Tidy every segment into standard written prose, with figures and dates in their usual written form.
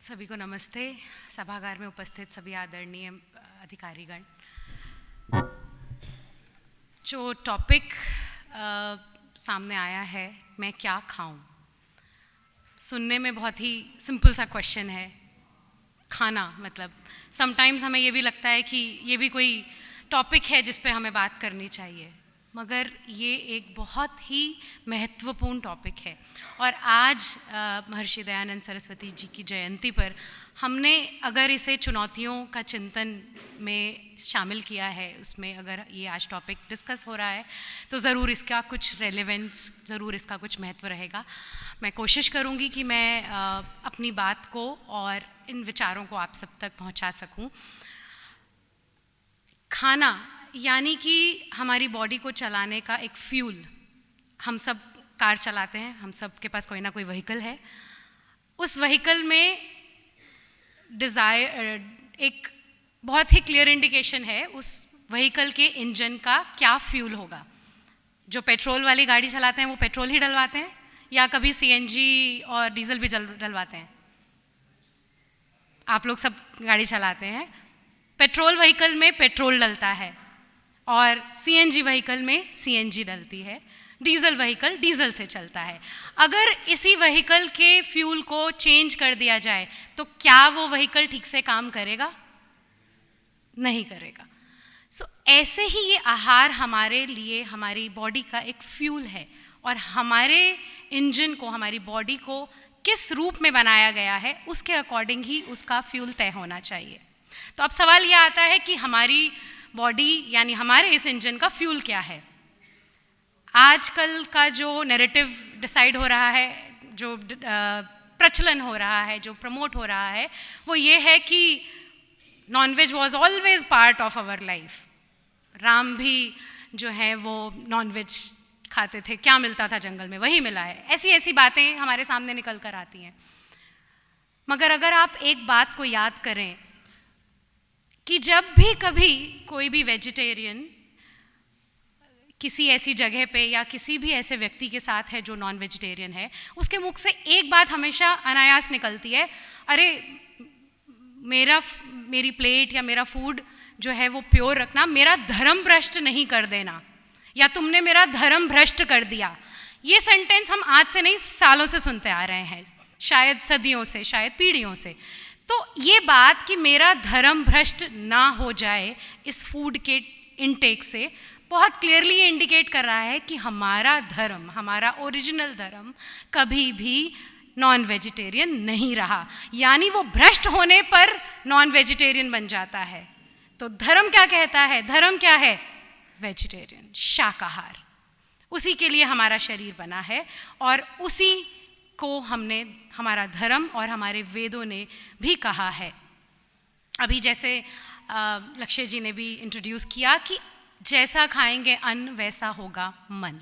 सभी को नमस्ते। सभागार में उपस्थित सभी आदरणीय अधिकारीगण, जो टॉपिक सामने आया है, मैं क्या खाऊं, सुनने में बहुत ही सिंपल सा क्वेश्चन है। खाना मतलब समटाइम्स हमें ये भी लगता है कि ये भी कोई टॉपिक है जिस पे हमें बात करनी चाहिए, मगर ये एक बहुत ही महत्वपूर्ण टॉपिक है। और आज महर्षि दयानंद सरस्वती जी की जयंती पर हमने अगर इसे चुनौतियों का चिंतन में शामिल किया है, उसमें अगर ये आज टॉपिक डिस्कस हो रहा है तो ज़रूर इसका कुछ रेलेवेंस, ज़रूर इसका कुछ महत्व रहेगा। मैं कोशिश करूँगी कि मैं अपनी बात को और इन विचारों को आप सब तक पहुँचा सकूँ। खाना यानी कि हमारी बॉडी को चलाने का एक फ्यूल। हम सब कार चलाते हैं, हम सब के पास कोई ना कोई व्हीकल है। उस व्हीकल में एक बहुत ही क्लियर इंडिकेशन है उस व्हीकल के इंजन का क्या फ्यूल होगा। जो पेट्रोल वाली गाड़ी चलाते हैं वो पेट्रोल ही डलवाते हैं या कभी सीएनजी और डीजल भी डलवाते हैं? आप लोग सब गाड़ी चलाते हैं। पेट्रोल व्हीकल में पेट्रोल डलता है और सीएनजी व्हीकल में सीएनजी डलती है, डीजल व्हीकल डीजल से चलता है। अगर इसी व्हीकल के फ्यूल को चेंज कर दिया जाए तो क्या वो व्हीकल ठीक से काम करेगा? नहीं करेगा। ऐसे ही ये आहार हमारे लिए, हमारी बॉडी का एक फ्यूल है और हमारे इंजन को, हमारी बॉडी को किस रूप में बनाया गया है उसके अकॉर्डिंग ही उसका फ्यूल तय होना चाहिए। तो अब सवाल यह आता है कि हमारी बॉडी यानी हमारे इस इंजन का फ्यूल क्या है। आजकल का जो नैरेटिव डिसाइड हो रहा है, जो प्रचलन हो रहा है, जो प्रमोट हो रहा है, वो ये है कि non veg was always part of our life. Ram भी जो है वो नॉनवेज खाते थे, क्या मिलता था जंगल में वही मिला है। ऐसी ऐसी बातें हमारे सामने निकल कर आती हैं। मगर अगर आप एक बात को याद करें कि जब भी कभी कोई भी वेजिटेरियन किसी ऐसी जगह पे या किसी भी ऐसे व्यक्ति के साथ है जो नॉन वेजिटेरियन है, उसके मुख से एक बात हमेशा अनायास निकलती है, अरे मेरी प्लेट या मेरा फूड जो है वो प्योर रखना, मेरा धर्म भ्रष्ट नहीं कर देना, या तुमने मेरा धर्म भ्रष्ट कर दिया। ये सेंटेंस हम आज से नहीं सालों से सुनते आ रहे हैं, शायद सदियों से, शायद पीढ़ियों से। तो ये बात कि मेरा धर्म भ्रष्ट ना हो जाए इस फूड के इनटेक से, बहुत क्लियरली ये इंडिकेट कर रहा है कि हमारा धर्म, हमारा ओरिजिनल धर्म कभी भी नॉन वेजिटेरियन नहीं रहा, यानी वो भ्रष्ट होने पर नॉन वेजिटेरियन बन जाता है। तो धर्म क्या कहता है? धर्म क्या है? वेजिटेरियन, शाकाहार। उसी के लिए हमारा शरीर बना है और उसी को हमने, हमारा धर्म और हमारे वेदों ने भी कहा है। अभी जैसे लक्ष्य जी ने भी इंट्रोड्यूस किया कि जैसा खाएंगे अन्न वैसा होगा मन।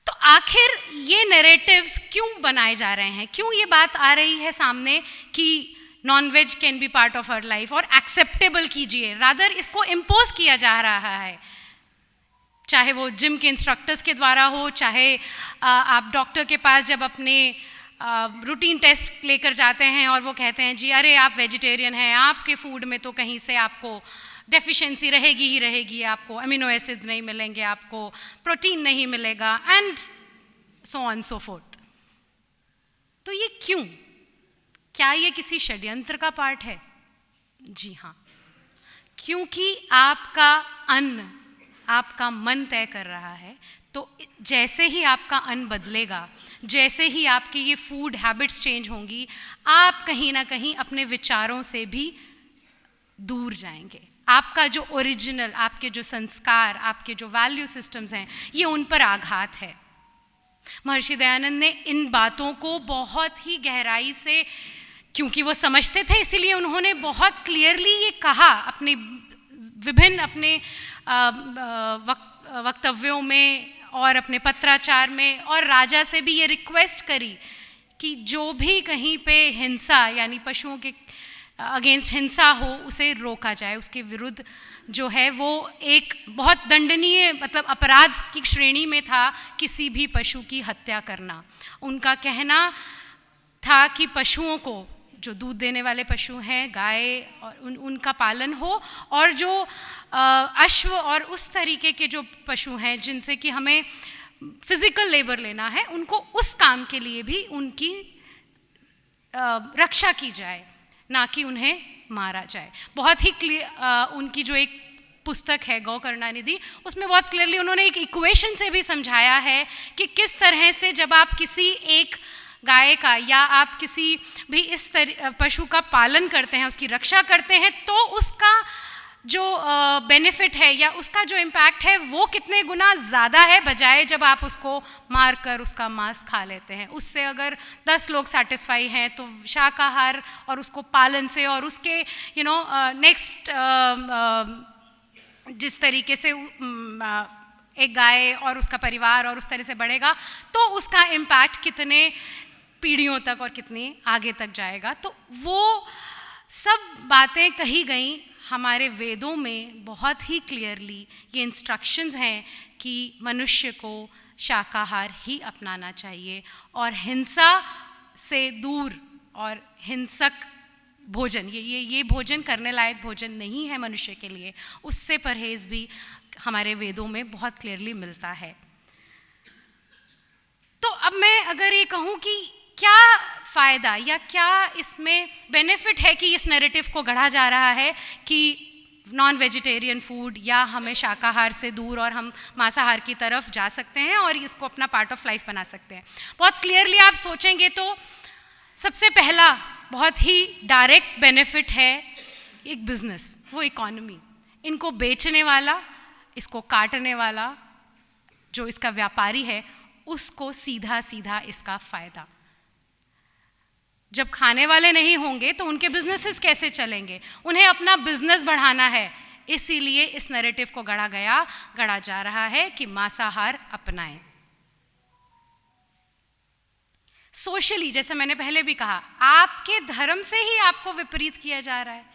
तो आखिर ये नैरेटिव्स क्यों बनाए जा रहे हैं? क्यों ये बात आ रही है सामने कि non veg can be part of our life और एक्सेप्टेबल कीजिए, रादर इसको इम्पोज किया जा रहा है, चाहे वो जिम के इंस्ट्रक्टर्स के द्वारा हो, चाहे आप डॉक्टर के पास जब अपने रूटीन टेस्ट लेकर जाते हैं और वो कहते हैं जी अरे आप वेजिटेरियन हैं, आपके फूड में तो कहीं से आपको डेफिशिएंसी रहेगी ही रहेगी, आपको अमीनो एसिड्स नहीं मिलेंगे, आपको प्रोटीन नहीं मिलेगा, and so on so fourth. तो ये क्यों? क्या ये किसी षड्यंत्र का पार्ट है? जी हाँ, क्योंकि आपका अन्न आपका मन तय कर रहा है। तो जैसे ही आपका अन्न बदलेगा, जैसे ही आपकी ये फूड हैबिट्स चेंज होंगी, आप कहीं ना कहीं अपने विचारों से भी दूर जाएंगे। आपका जो ओरिजिनल, आपके जो संस्कार, आपके जो वैल्यू सिस्टम्स हैं, ये उन पर आघात है। महर्षि दयानंद ने इन बातों को बहुत ही गहराई से, क्योंकि वो समझते थे, इसीलिए उन्होंने बहुत क्लियरली ये कहा अपने विभिन्न अपने वक्तव्यों में और अपने पत्राचार में, और राजा से भी ये रिक्वेस्ट करी कि जो भी कहीं पे हिंसा यानी पशुओं के अगेंस्ट हिंसा हो उसे रोका जाए, उसके विरुद्ध जो है वो एक बहुत दंडनीय मतलब अपराध की श्रेणी में था किसी भी पशु की हत्या करना। उनका कहना था कि पशुओं को जो दूध देने वाले पशु हैं, गाय और उनका पालन हो, और जो अश्व और उस तरीके के जो पशु हैं जिनसे कि हमें फिजिकल लेबर लेना है, उनको उस काम के लिए भी उनकी रक्षा की जाए, ना कि उन्हें मारा जाए। बहुत ही उनकी जो एक पुस्तक है गौ करुणानिधि, उसमें बहुत क्लियरली उन्होंने एक इक्वेशन से भी समझाया है कि किस तरह से जब आप किसी एक गाय का या आप किसी भी इस पशु का पालन करते हैं, उसकी रक्षा करते हैं, तो उसका जो बेनिफिट है या उसका जो इम्पैक्ट है वो कितने गुना ज़्यादा है बजाय जब आप उसको मार कर उसका मांस खा लेते हैं। उससे अगर 10 लोग सेटिस्फाई हैं तो शाकाहार और उसको पालन से और उसके नेक्स्ट जिस तरीके से एक गाय और उसका परिवार और उस तरह से बढ़ेगा, तो उसका इम्पैक्ट कितने पीढ़ियों तक और कितनी आगे तक जाएगा। तो वो सब बातें कही गई हमारे वेदों में बहुत ही क्लियरली। ये इंस्ट्रक्शंस हैं कि मनुष्य को शाकाहार ही अपनाना चाहिए और हिंसा से दूर, और हिंसक भोजन, ये भोजन करने लायक भोजन नहीं है मनुष्य के लिए, उससे परहेज भी हमारे वेदों में बहुत क्लियरली मिलता है। तो अब मैं अगर ये कहूँ कि क्या फ़ायदा या क्या इसमें बेनिफिट है कि इस नैरेटिव को गढ़ा जा रहा है कि नॉन वेजिटेरियन फूड या हमें शाकाहार से दूर और हम मांसाहार की तरफ जा सकते हैं और इसको अपना पार्ट ऑफ लाइफ बना सकते हैं। बहुत क्लियरली आप सोचेंगे तो सबसे पहला बहुत ही डायरेक्ट बेनिफिट है एक बिजनेस, वो इकोनॉमी। इनको बेचने वाला, इसको काटने वाला, जो इसका व्यापारी है, उसको सीधा सीधा इसका फ़ायदा। जब खाने वाले नहीं होंगे तो उनके बिजनेसेस कैसे चलेंगे? उन्हें अपना बिजनेस बढ़ाना है, इसीलिए इस नैरेटिव को गढ़ा जा रहा है कि मांसाहार अपनाएं। सोशली, जैसे मैंने पहले भी कहा, आपके धर्म से ही आपको विपरीत किया जा रहा है।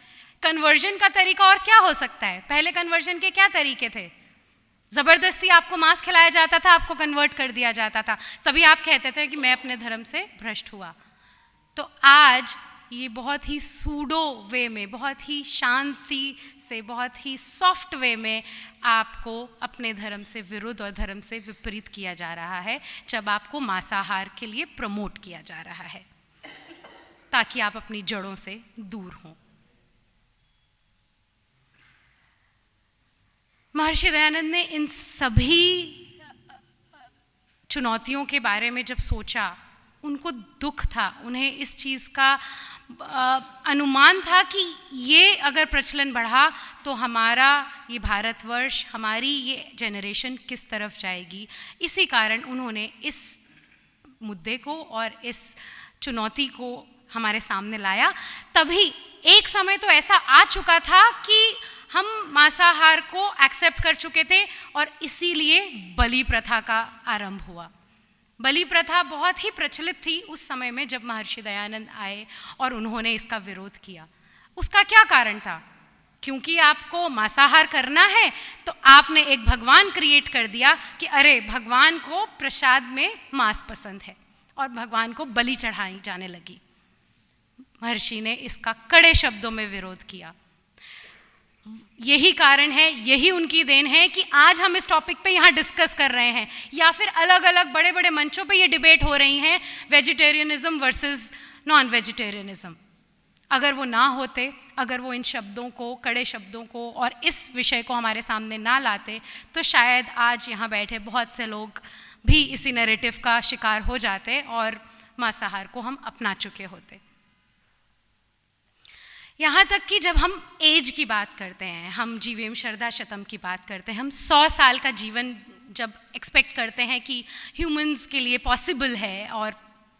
कन्वर्जन का तरीका और क्या हो सकता है? पहले कन्वर्जन के क्या तरीके थे? जबरदस्ती आपको मांस खिलाया जाता था, आपको कन्वर्ट कर दिया जाता था, तभी आप कहते थे कि मैं अपने धर्म से भ्रष्ट हुआ। तो आज ये बहुत ही सूडो वे में, बहुत ही शांति से, बहुत ही सॉफ्ट वे में आपको अपने धर्म से विरुद्ध और धर्म से विपरीत किया जा रहा है, जब आपको मांसाहार के लिए प्रमोट किया जा रहा है ताकि आप अपनी जड़ों से दूर हों। महर्षि दयानंद ने इन सभी चुनौतियों के बारे में जब सोचा, उनको दुख था, उन्हें इस चीज़ का अनुमान था कि ये अगर प्रचलन बढ़ा तो हमारा ये भारतवर्ष, हमारी ये जनरेशन किस तरफ जाएगी। इसी कारण उन्होंने इस मुद्दे को और इस चुनौती को हमारे सामने लाया। तभी एक समय तो ऐसा आ चुका था कि हम मांसाहार को एक्सेप्ट कर चुके थे और इसीलिए बलि प्रथा का आरंभ हुआ। बलि प्रथा बहुत ही प्रचलित थी उस समय में जब महर्षि दयानंद आए और उन्होंने इसका विरोध किया। उसका क्या कारण था? क्योंकि आपको मांसाहार करना है तो आपने एक भगवान क्रिएट कर दिया कि अरे भगवान को प्रसाद में मांस पसंद है, और भगवान को बलि चढ़ाई जाने लगी। महर्षि ने इसका कड़े शब्दों में विरोध किया। यही कारण है, यही उनकी देन है कि आज हम इस टॉपिक पे यहाँ डिस्कस कर रहे हैं, या फिर अलग अलग बड़े बड़े मंचों पे ये डिबेट हो रही हैं, वेजिटेरियनिज्म वर्सेस नॉन वेजिटेरियनिज्म। अगर वो ना होते, अगर वो इन शब्दों को, कड़े शब्दों को और इस विषय को हमारे सामने ना लाते, तो शायद आज यहाँ बैठे बहुत से लोग भी इसी नैरेटिव का शिकार हो जाते और मांसाहार को हम अपना चुके होते। यहाँ तक कि जब हम एज की बात करते हैं, हम जीवेम शरदा शतम की बात करते हैं, हम 100 साल का जीवन जब एक्सपेक्ट करते हैं कि ह्यूमंस के लिए पॉसिबल है और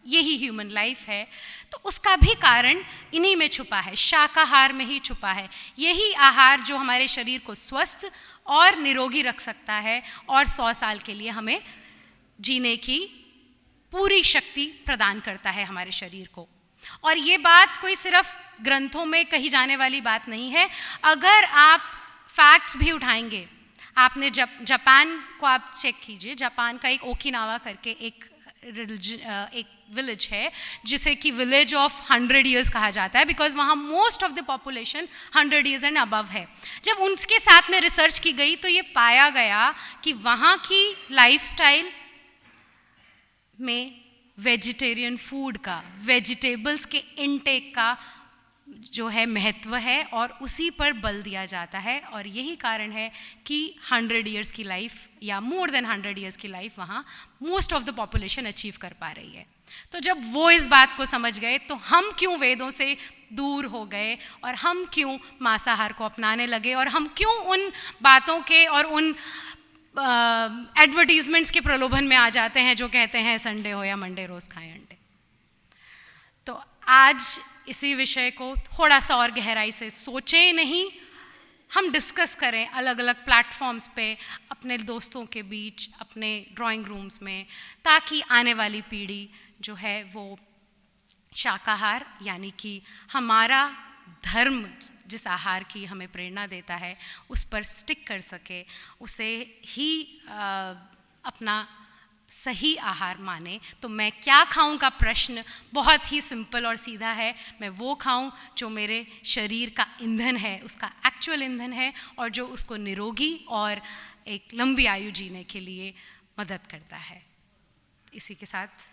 यही ह्यूमन लाइफ है, तो उसका भी कारण इन्हीं में छुपा है, शाकाहार में ही छुपा है। यही आहार जो हमारे शरीर को स्वस्थ और निरोगी रख सकता है और 100 साल के लिए हमें जीने की पूरी शक्ति प्रदान करता है हमारे शरीर को। और ये बात कोई सिर्फ ग्रंथों में कही जाने वाली बात नहीं है। अगर आप फैक्ट्स भी उठाएंगे, आपने जापान को आप चेक कीजिए, जापान का एक ओकिनावा करके एक विलेज है जिसे कि विलेज ऑफ 100 ईयर्स कहा जाता है, बिकॉज वहाँ most of the population 100 years and above है। जब उनके साथ में रिसर्च की गई तो ये पाया गया कि वहाँ की लाइफस्टाइल में वेजिटेरियन फूड का, वेजिटेबल्स के इनटेक का जो है महत्व है और उसी पर बल दिया जाता है, और यही कारण है कि 100 ईयर्स की लाइफ या मोर देन 100 ईयर्स की लाइफ वहाँ most of the population achieve कर पा रही है। तो जब वो इस बात को समझ गए तो हम क्यों वेदों से दूर हो गए और हम क्यों मांसाहार को अपनाने लगे, और हम क्यों उन बातों के और उन एडवर्टीजमेंट्स के प्रलोभन में आ जाते हैं जो कहते हैं संडे हो या मंडे रोज़ खाएं अंडे। तो आज इसी विषय को थोड़ा सा और गहराई से सोचें, नहीं हम डिस्कस करें अलग अलग प्लेटफॉर्म्स पे, अपने दोस्तों के बीच, अपने ड्राइंग रूम्स में, ताकि आने वाली पीढ़ी जो है वो शाकाहार यानी कि हमारा धर्म जिस आहार की हमें प्रेरणा देता है उस पर स्टिक कर सके, उसे ही अपना सही आहार माने। तो मैं क्या खाऊं का प्रश्न बहुत ही सिंपल और सीधा है, मैं वो खाऊं जो मेरे शरीर का ईंधन है, उसका एक्चुअल ईंधन है, और जो उसको निरोगी और एक लंबी आयु जीने के लिए मदद करता है। इसी के साथ